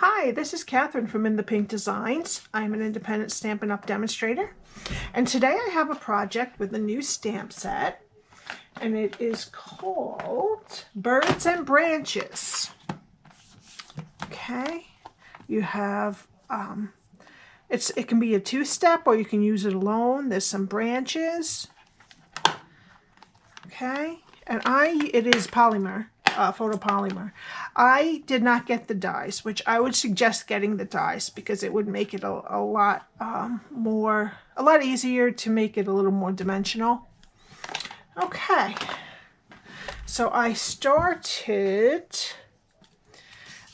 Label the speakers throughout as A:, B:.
A: Hi, this is Catherine from In the Pink Designs. I'm an independent Stampin' Up demonstrator, and today I have a project with a new stamp set, and it is called Birds and Branches. Okay, you have it can be a two-step or you can use it alone. There's some branches. Okay, and it is polymer. Photopolymer. I did not get the dies, which I would suggest getting the dies because it would make it a lot easier to make it a little more dimensional. Okay, so I started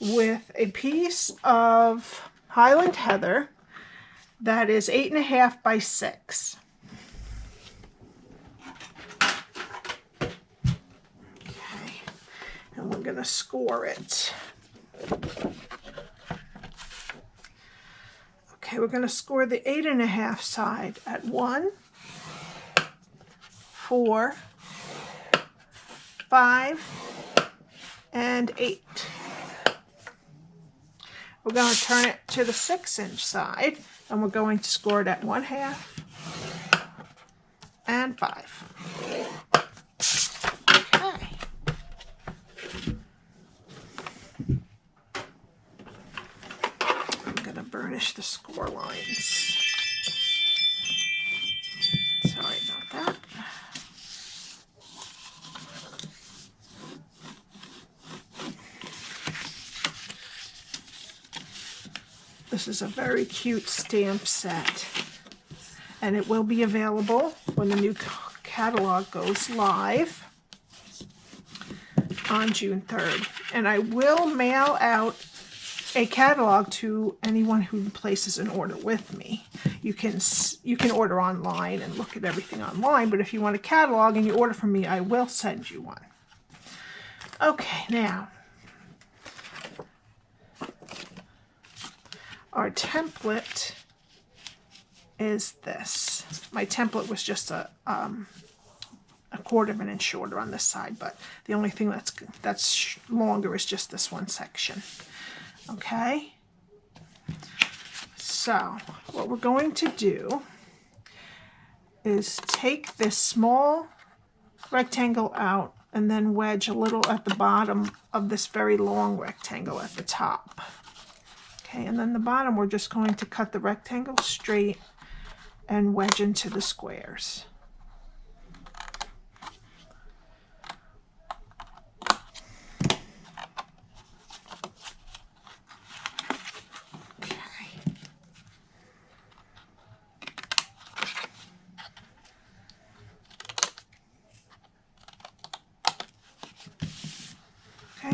A: with a piece of Highland Heather that is 8.5 by 6. And we're going to score it. Okay, we're going to score the 8.5 side at 1, 4, 5, and 8. We're going to turn it to the 6-inch side, and we're going to score it at 1/2 and 5. Burnish the score lines. Sorry about that. This is a very cute stamp set, and it will be available when the new catalog goes live on June 3rd. And I will mail out a catalog to anyone who places an order with me. You can order online and look at everything online, but if you want a catalog and you order from me, I will send you one. Okay, now our template is this. My template was just a 1/4 of an inch shorter on this side, but the only thing that's longer is just this one section. Okay, so what we're going to do is take this small rectangle out and then wedge a little at the bottom of this very long rectangle at the top. Okay, and then the bottom we're just going to cut the rectangle straight and wedge into the squares.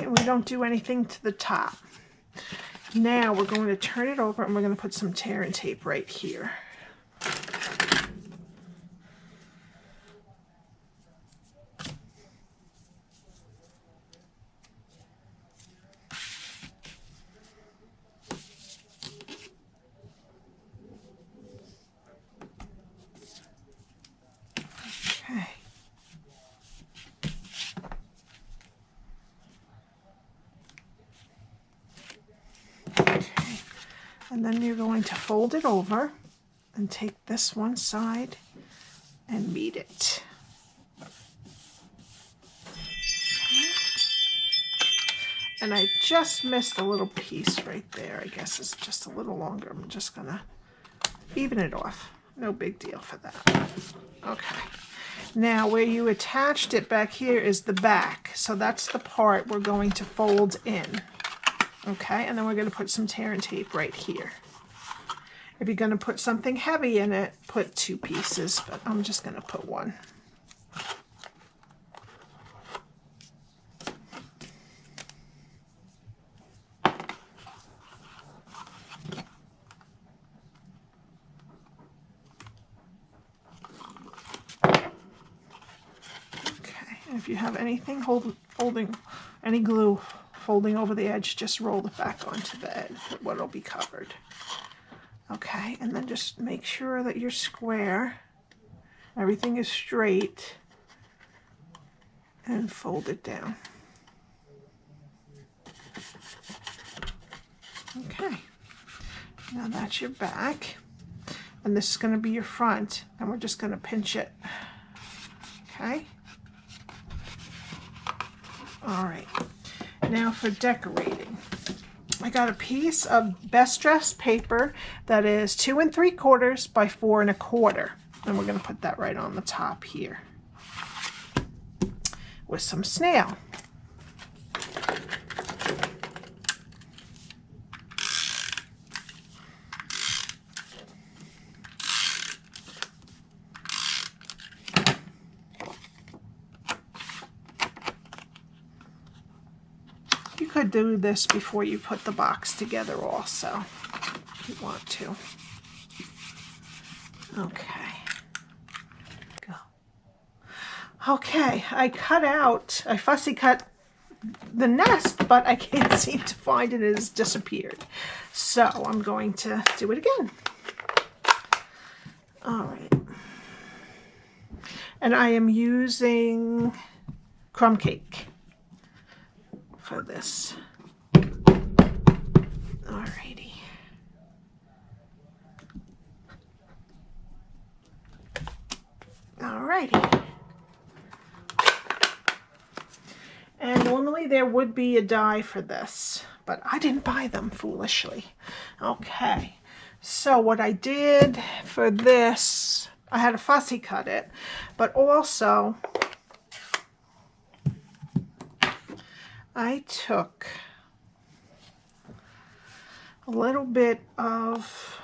A: We don't do anything to the top. Now we're going to turn it over and we're going to put some tear and tape right here. Okay. And then you're going to fold it over and take this one side and meet it. Okay. And I just missed a little piece right there. I guess it's just a little longer. I'm just going to even it off. No big deal for that. Okay. Now where you attached it back here is the back. So that's the part we're going to fold in. Okay, and then we're going to put some tear and tape right here. If you're going to put something heavy in it, put 2 pieces, but I'm just going to put 1. Okay, and if you have anything holding any glue folding over the edge, just roll it back onto the edge, what'll be covered. Okay, and then just make sure that you're square, everything is straight, and fold it down. Okay, now that's your back, and this is going to be your front, and we're just going to pinch it. Okay. All right, now for decorating. I got a piece of best dress paper that is 2 3/4 by 4 1/4, and we're going to put that right on the top here with some snail. You could do this before you put the box together also, if you want to. Okay. Go. Okay, I fussy cut the nest, but I can't seem to find it. It has disappeared. So I'm going to do it again. All right. And I am using crumb cake for this. Alrighty. Alrighty. And normally there would be a die for this, but I didn't buy them foolishly. Okay. So what I did for this, I had to fussy cut it, but also I took a little bit of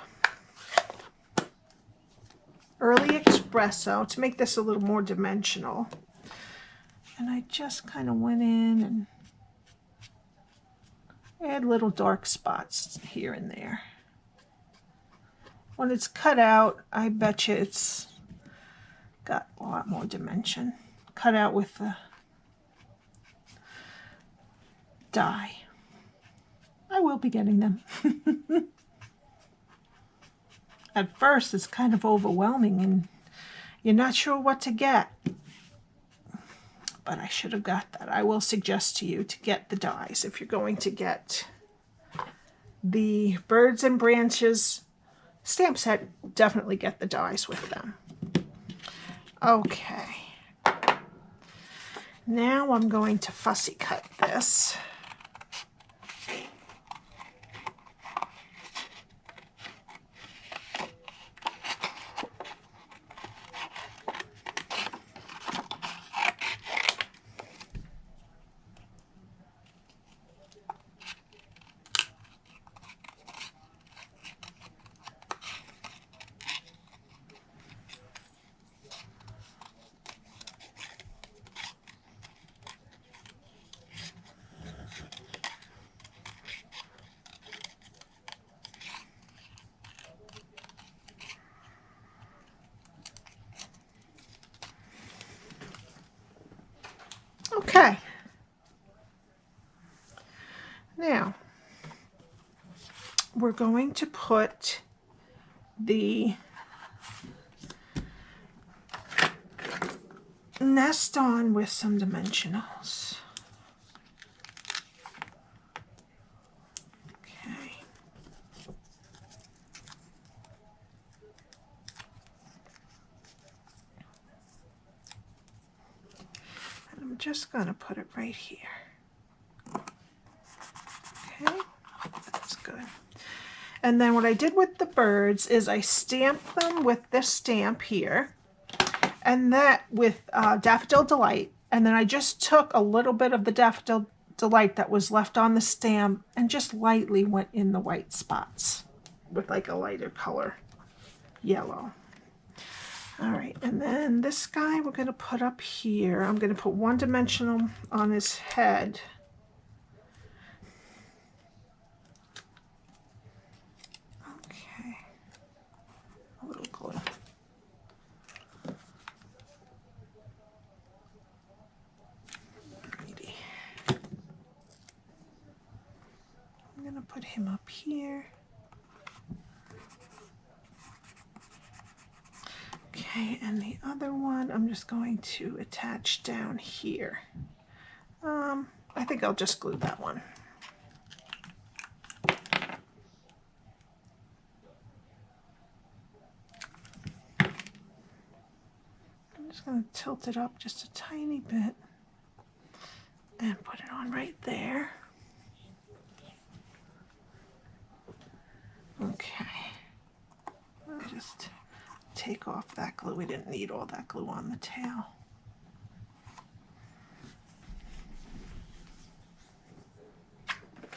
A: early espresso to make this a little more dimensional. And I just kind of went in and add little dark spots here and there. When it's cut out, I bet you it's got a lot more dimension. Cut out with the die. I will be getting them. At first, it's kind of overwhelming and you're not sure what to get. But I should have got that. I will suggest to you to get the dies if you're going to get the Birds and Branches stamp set. Definitely get the dies with them. Okay. Now I'm going to fussy cut this. Okay. Now, we're going to put the nest on with some dimensionals. Okay. And I'm just going to put it right here. Okay, that's good. And then what I did with the birds is I stamped them with this stamp here, and that with Daffodil Delight, and then I just took a little bit of the Daffodil Delight that was left on the stamp and just lightly went in the white spots with like a lighter color yellow. All right, and then this guy we're going to put up here. I'm going to put one dimensional on his head. Okay, a little glue. Alrighty. I'm going to put him up here. Okay, and the other one I'm just going to attach down here. I think I'll just glue that one. going to tilt it up just a tiny bit and put it on right there. Okay. I'll just take off that glue. We didn't need all that glue on the tail.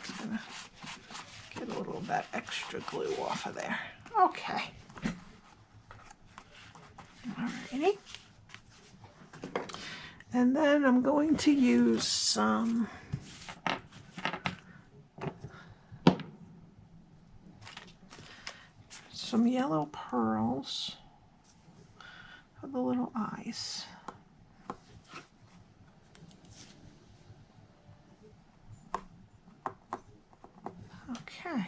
A: Just gonna get a little of that extra glue off of there. Okay. Alrighty. And then I'm going to use some yellow pearls for the little eyes. Okay.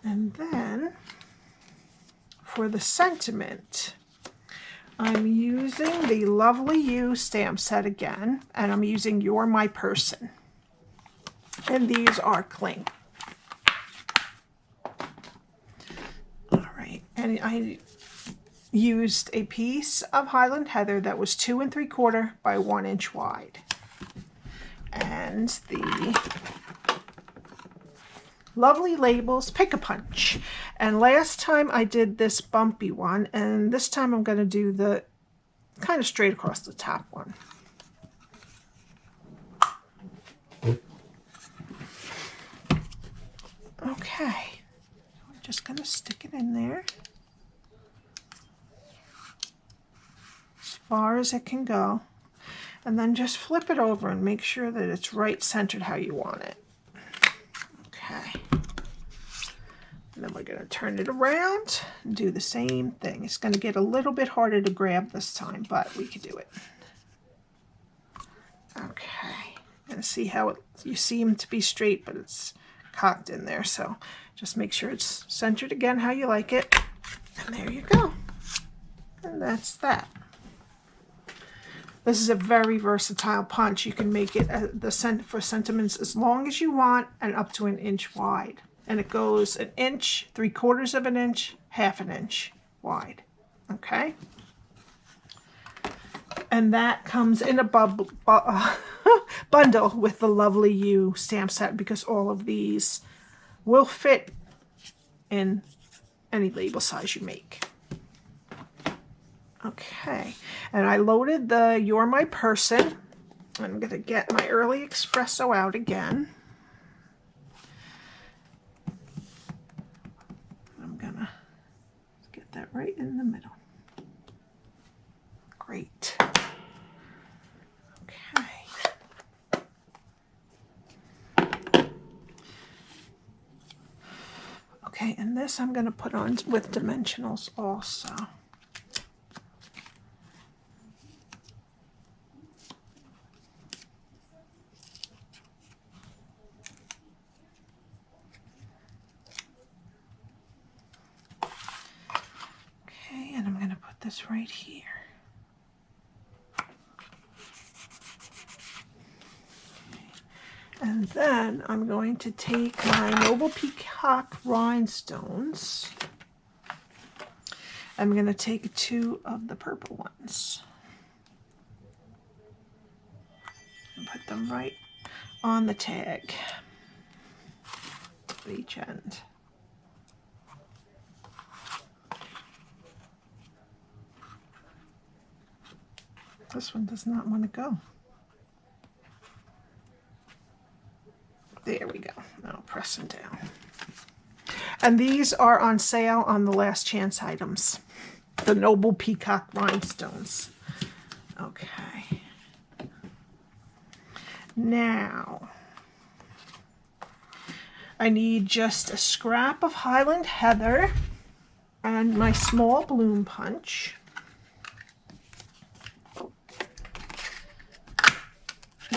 A: And then for the sentiment, I'm using the Lovely You stamp set again, and I'm using You're My Person. And these are cling. All right, and I used a piece of Highland Heather that was 2 3/4 by 1 inch wide. And the Lovely Labels Pick-a-Punch. And last time I did this bumpy one, and this time I'm going to do the kind of straight across the top one. Okay, we're just going to stick it in there as far as it can go, and then just flip it over and make sure that it's right centered how you want it. Okay, and then we're going to turn it around and do the same thing. It's going to get a little bit harder to grab this time, but we can do it. Okay, and see how it, you seem to be straight, but it's cocked in there, so just make sure it's centered again how you like it, and there you go. And that's that. This is a very versatile punch. You can make it for sentiments as long as you want and up to 1 inch wide, and it goes 1 inch, 3/4 of an inch, 1/2 inch wide. Okay, and that comes in a bundle with the Lovely You stamp set, because all of these will fit in any label size you make. Okay, and I loaded the You're My Person. I'm going to get my early espresso out again. I'm going to get that right in the middle. Great. Okay, and this I'm going to put on with dimensionals also. Okay, and I'm going to put this right here. And then I'm going to take my Noble Peacock rhinestones. I'm going to take 2 of the purple ones and put them right on the tag at each end. This one does not want to go. There we go. Now press them down. And these are on sale on the last chance items. The Noble Peacock rhinestones. Okay. Now, I need just a scrap of Highland Heather and my small bloom punch.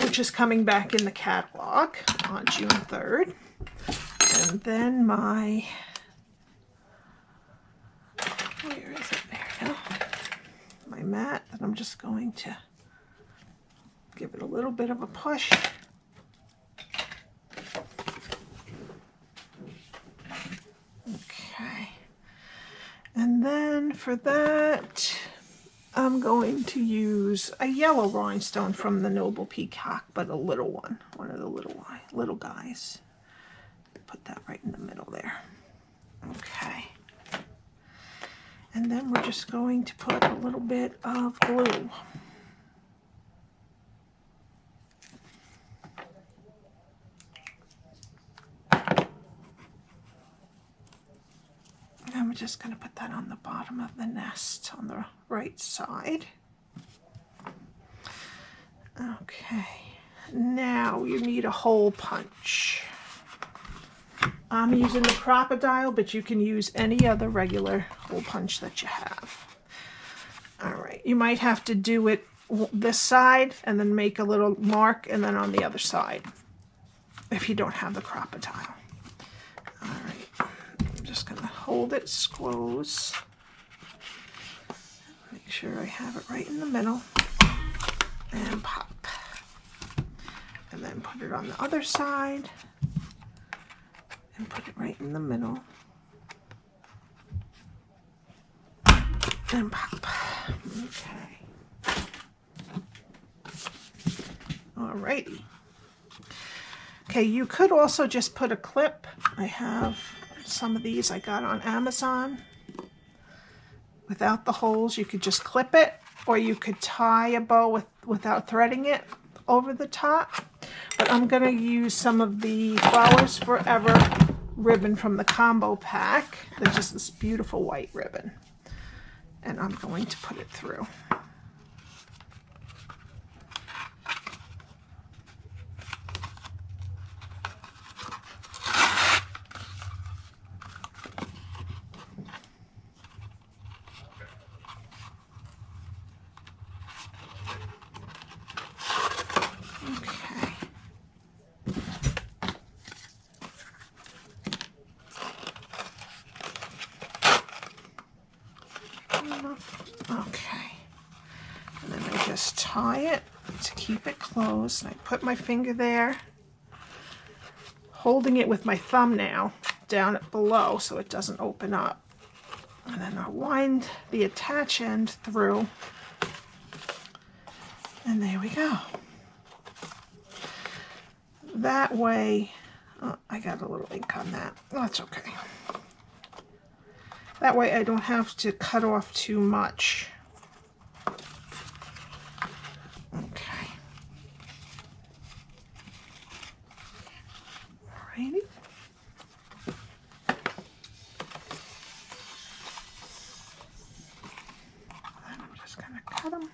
A: Which is coming back in the catalog on June 3rd. And then my, where is it? There we go. My mat that I'm just going to give it a little bit of a push. Okay. then for that, I'm going to use a yellow rhinestone from the Noble Peacock, but a little one of the little guys. Put that right in the middle there. Okay. And then we're just going to put a little bit of glue. And we're just going to put that on the bottom of the nest on the right side. Okay, now you need a hole punch. I'm using the Crocodile, but you can use any other regular hole punch that you have. All right, you might have to do it this side and then make a little mark and then on the other side if you don't have the Crocodile. All right, I'm just going to hold it close. Make sure I have it right in the middle and pop. And then put it on the other side and put it right in the middle and pop. Okay. Alrighty. Okay, you could also just put a clip. I have some of these I got on Amazon. Without the holes, you could just clip it, or you could tie a bow without threading it over the top. But I'm going to use some of the Flowers Forever ribbon from the combo pack. There's just this beautiful white ribbon. And I'm going to put it through. Okay, and then I just tie it to keep it closed. And I put my finger there, holding it with my thumb now down it below so it doesn't open up. And then I'll wind the attach end through, and there we go. That way, oh, I got a little ink on that. Oh, that's okay. That way I don't have to cut off too much. Okay. Alrighty. And I'm just going to cut them.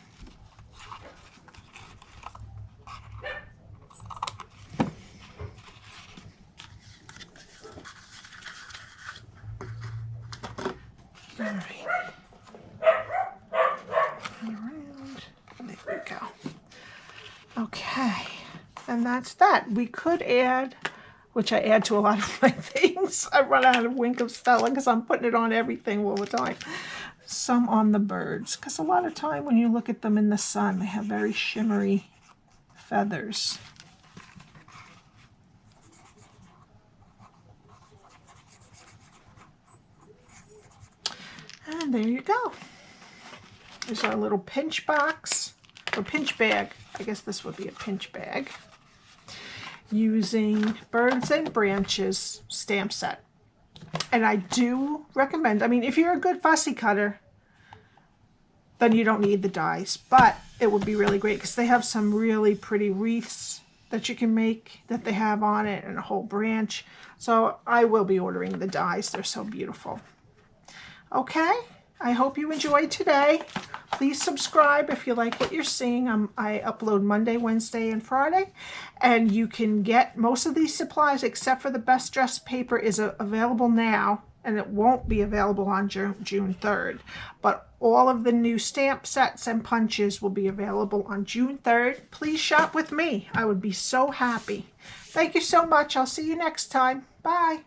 A: All right. Around. There we go. Okay. And that's that. We could add, which I add to a lot of my things. I run out of Wink of Stella because I'm putting it on everything all the time. Some on the birds, because a lot of time when you look at them in the sun, they have very shimmery feathers. And there you go. There's our little pinch box, or pinch bag. I guess this would be a pinch bag. Using Birds and Branches stamp set. And I do recommend, I mean, if you're a good fussy cutter, then you don't need the dies. But it would be really great because they have some really pretty wreaths that you can make that they have on it, and a whole branch. So I will be ordering the dies. They're so beautiful. Okay, I hope you enjoyed today. Please subscribe if you like what you're seeing. I upload Monday, Wednesday, and Friday. And you can get most of these supplies, except for the Best Dressed paper, is available now. And it won't be available on June 3rd. But all of the new stamp sets and punches will be available on June 3rd. Please shop with me. I would be so happy. Thank you so much. I'll see you next time. Bye.